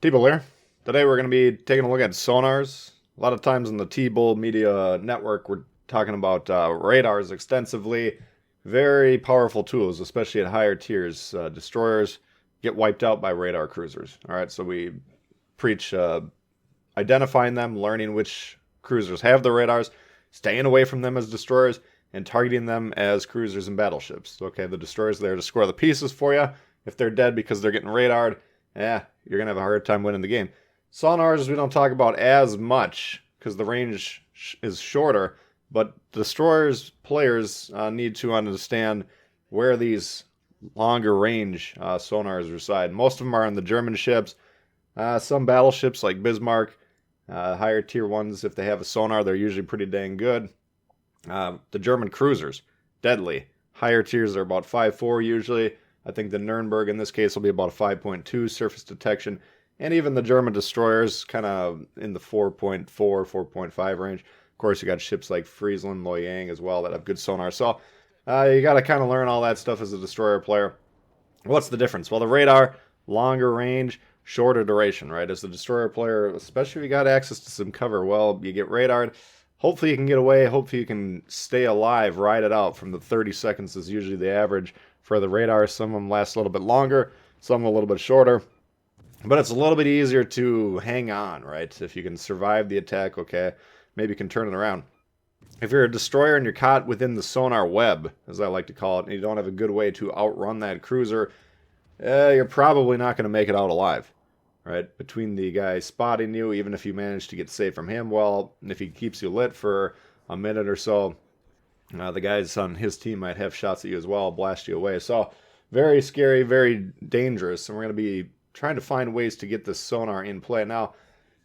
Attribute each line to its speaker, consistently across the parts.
Speaker 1: T-Bull here. Today we're going to be taking a look at sonars. A lot of times in the T-Bull Media Network we're talking about radars extensively. Very powerful tools, especially at higher tiers. Destroyers get wiped out by radar cruisers. Alright, so we preach identifying them, learning which cruisers have the radars, staying away from them as destroyers, and targeting them as cruisers and battleships. Okay, the destroyers there to score the pieces for you. If they're dead because they're getting radared, you're going to have a hard time winning the game. Sonars we don't talk about as much because the range is shorter, but destroyers players need to understand where these longer range sonars reside. Most of them are on the German ships, some battleships like Bismarck, higher tier ones, if they have a sonar, they're usually pretty dang good. The German cruisers, deadly. Higher tiers are about 5.4 usually. I think the Nurnberg in this case will be about a 5.2 surface detection. And even the German destroyers kind of in the 4.4, 4.5 range. Of course, you got ships like Friesland, Loyang as well that have good sonar. So you got to kind of learn all that stuff as a destroyer player. What's the difference? Well, the radar, longer range, shorter duration, right? As a destroyer player, especially if you got access to some cover, well, you get radared. Hopefully you can get away. Hopefully you can stay alive, ride it out from the 30 seconds is usually the average for the radar. Some of them last a little bit longer, some a little bit shorter. But it's a little bit easier to hang on, right? If you can survive the attack, okay, maybe you can turn it around. If you're a destroyer and you're caught within the sonar web, as I like to call it, and you don't have a good way to outrun that cruiser, you're probably not going to make it out alive, right? Between the guy spotting you, even if you manage to get safe from him, well, if he keeps you lit for a minute or so, the guys on his team might have shots at you as well, blast you away. So very scary, very dangerous, and we're going to be trying to find ways to get this sonar in play. Now,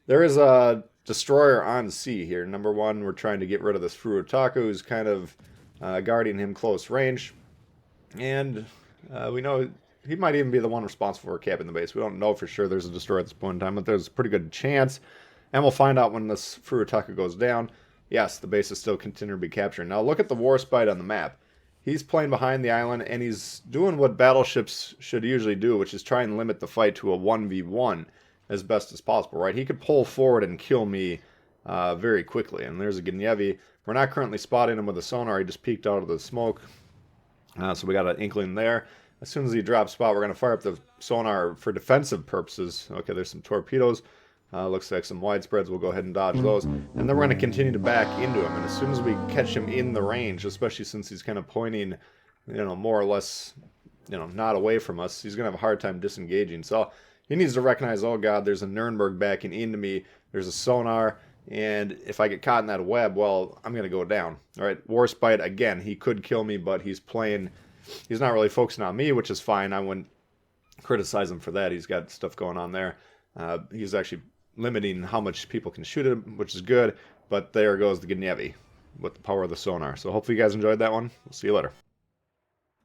Speaker 1: there is a destroyer on sea here. Number one, we're trying to get rid of this Furutaku, who's kind of guarding him close range. And we know he might even be the one responsible for capping the base. We don't know for sure there's a destroyer at this point in time, but there's a pretty good chance. And we'll find out when this Furutaku goes down. Yes, the base is still continuing to be captured. Now look at the Warspite on the map. He's playing behind the island, and he's doing what battleships should usually do, which is try and limit the fight to a 1v1 as best as possible, right? He could pull forward and kill me very quickly. And there's a Gnievi. We're not currently spotting him with a sonar. He just peeked out of the smoke. So we got an inkling there. As soon as he drops spot, we're going to fire up the sonar for defensive purposes. Okay, there's some torpedoes. Looks like some widespreads. We'll go ahead and dodge those. And then we're going to continue to back into him. And as soon as we catch him in the range, especially since he's kind of pointing, more or less, not away from us, he's going to have a hard time disengaging. So he needs to recognize, oh god, there's a Nurnberg backing into me. There's a sonar. And if I get caught in that web, well, I'm going to go down. All right, Warspite, again, he could kill me, but he's not really focusing on me, which is fine. I wouldn't criticize him for that. He's got stuff going on there. He's actually limiting how much people can shoot him, which is good. But there goes the Gnievi with the power of the sonar. So hopefully you guys enjoyed that one. We'll see you later.